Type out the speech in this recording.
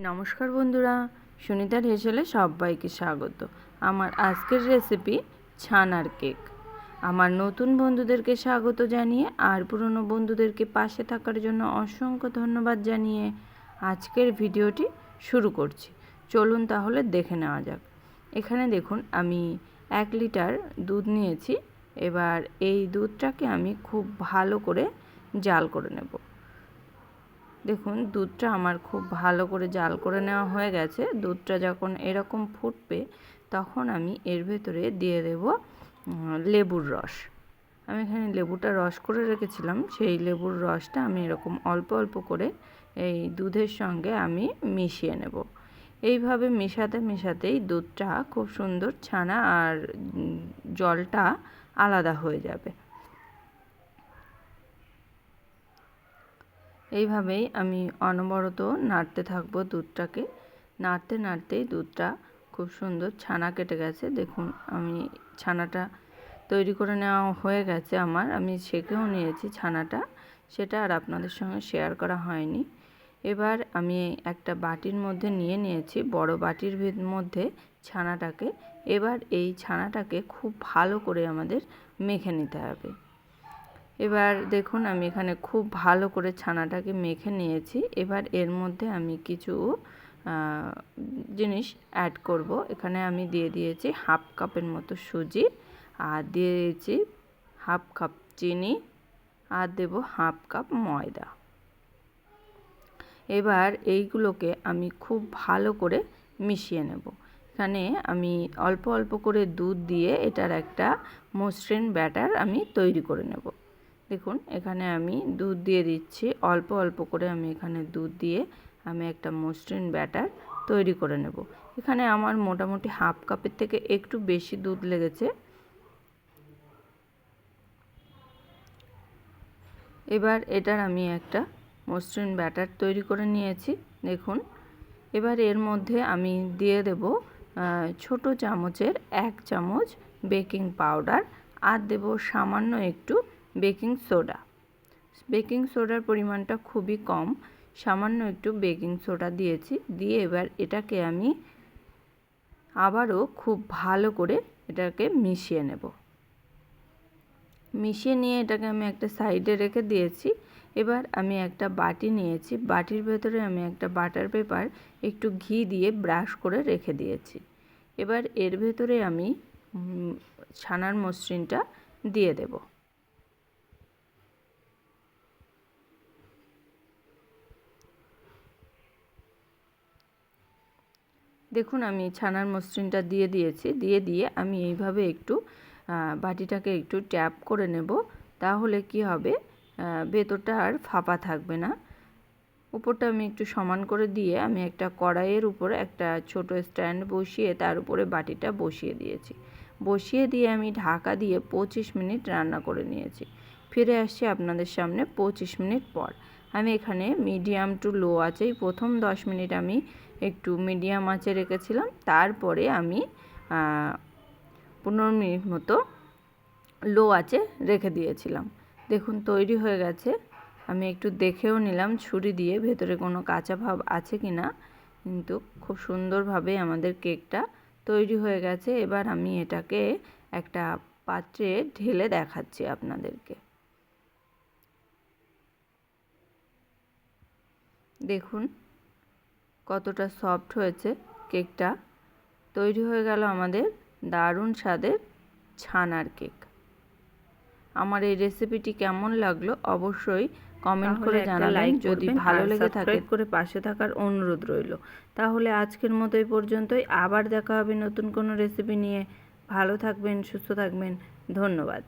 নমস্কার বন্ধুরা, সুনিতার হেসেলে সবাইকে স্বাগত। আমার আজকের রেসিপি ছানার কেক। আমার নতুন বন্ধুদেরকে স্বাগত জানিয়ে আর পুরনো বন্ধুদেরকে পাশে থাকার জন্য অসংখ্য ধন্যবাদ জানিয়ে আজকের ভিডিওটি শুরু করছি। চলুন তাহলে দেখে নেওয়া যাক। এখানে দেখুন আমি 1 লিটার দুধ নিয়েছি। এবার এই দুধটাকে আমি খুব ভালো করে জাল করে নেব। দেখুন দুধটা আমার খুব ভালো করে জাল করে নেওয়া হয়ে গেছে। দুধটা যখন এরকম ফুটবে তখন আমি এর ভেতরে দিয়ে দেব লেবুর রস। আমি এখানে লেবুটা রস করে রেখেছিলাম, সেই লেবুর রসটা আমি এরকম অল্প অল্প করে এই দুধের সঙ্গে আমি মিশিয়ে নেব। এইভাবে মেশাতে মেশাতেই দুধটা খুব সুন্দর ছানা আর জলটা আলাদা হয়ে যাবে। এইভাবেই আমি অনবরত নাড়তে থাকবো দুধটাকে। নাড়তে নাড়তেই দুধটা খুব সুন্দর ছানা কেটে গেছে। দেখুন আমি ছানাটা তৈরি করে নেওয়া হয়ে গেছে আমার। আমি ছেঁকেও নিয়েছি ছানাটা, সেটা আর আপনাদের সঙ্গে শেয়ার করা হয়নি। এবার আমি একটা বাটির মধ্যে নিয়ে নিয়েছি, বড় বাটির মধ্যে ছানাটাকে। এবার এই ছানাটাকে খুব ভালো করে আমাদের মেখে নিতে হবে। এবার দেখুন আমি এখানে খুব ভালো করে ছানাটাকে মেখে নিয়েছি। এবার এর মধ্যে আমি কিছু জিনিস অ্যাড করব। এখানে আমি দিয়ে দিয়েছি হাফ কাপের মতো সুজি, আর দিয়ে দিয়েছি হাফ কাপ চিনি, আর দেব হাফ কাপ ময়দা। এবার এইগুলোকে আমি খুব ভালো করে মিশিয়ে নেব। এখানে আমি অল্প অল্প করে দুধ দিয়ে এটার একটা মসৃণ ব্যাটার আমি তৈরি করে নেব। দেখুন এখানে আমি দুধ দিয়ে দিচ্ছি, অল্প অল্প করে আমি এখানে দুধ দিয়ে আমি একটা মসৃণ ব্যাটার তৈরি করে নেব। এখানে আমার মোটামুটি হাফ কাপের থেকে একটু বেশি দুধ লেগেছে। এবার এটার আমি একটা মসৃণ ব্যাটার তৈরি করে নিয়েছি। দেখুন এবার এর মধ্যে আমি দিয়ে দেব ছোট চামচের 1 চামচ বেকিং পাউডার, আর দেব সামান্য একটু বেকিং সোডা। বেকিং সোডার পরিমাণটা খুবই কম, সামান্য একটু বেকিং সোডা দিয়েছি। দিয়ে এবার এটাকে আমি আবারও খুব ভালো করে এটাকে মিশিয়ে নেব। মিশিয়ে নিয়ে এটাকে আমি একটা সাইডে রেখে দিয়েছি। এবার আমি একটা বাটি নিয়েছি, বাটির ভেতরে আমি একটা বাটার পেপার একটু ঘি দিয়ে ব্রাশ করে রেখে দিয়েছি। এবার এর ভেতরে আমি ছানার মসৃণটা দিয়ে দেব। দেখুন আমি ছানার মসৃণটা দিয়ে দিয়েছি। দিয়ে আমি এইভাবে একটু বাটিটাকে একটু ট্যাপ করে নেব। তাহলে কি হবে, ভেতরটা আর ফাঁপা থাকবে না। উপরটা আমি একটু সমান করে দিয়ে আমি একটা কড়াইয়ের উপরে একটা ছোট স্ট্যান্ড বসিয়ে তার উপরে বাটিটা বসিয়ে দিয়েছি। বসিয়ে দিয়ে আমি ঢাকা দিয়ে 25 মিনিট রান্না করে নিয়েছি। ফিরে আসছি আপনাদের সামনে 25 মিনিট পর। আমি এখানে মিডিয়াম টু লো আঁচেই প্রথম 10 মিনিট আমি একটু মিডিয়াম আঁচে রেখেছিলাম। তারপরে আমি 15 মিনিট মতো লো আঁচে রেখে দিয়েছিলাম। দেখুন তৈরি হয়ে গেছে। আমি একটু দেখেও নিলাম ছুরি দিয়ে ভেতরে কোনো কাঁচা ভাব আছে কি না, কিন্তু খুব সুন্দরভাবে আমাদের কেকটা তৈরি হয়ে গেছে। এবার আমি এটাকে একটা পাত্রে ঢেলে দেখাচ্ছি আপনাদেরকে। দেখুন কতটা সফট হয়েছে কেকটা। তৈরি হয়ে গেল আমাদের দারুণ স্বাদের ছানার কেক। আমার এই রেসিপিটি কেমন লাগলো অবশ্যই কমেন্ট করে জানাবেন। যদি ভালো লেগে থাকে করে পাশে থাকার অনুরোধ রইল। তাহলে আজকের মতো এই পর্যন্তই। আবার দেখা হবে নতুন কোনো রেসিপি নিয়ে। ভালো থাকবেন, সুস্থ থাকবেন। ধন্যবাদ।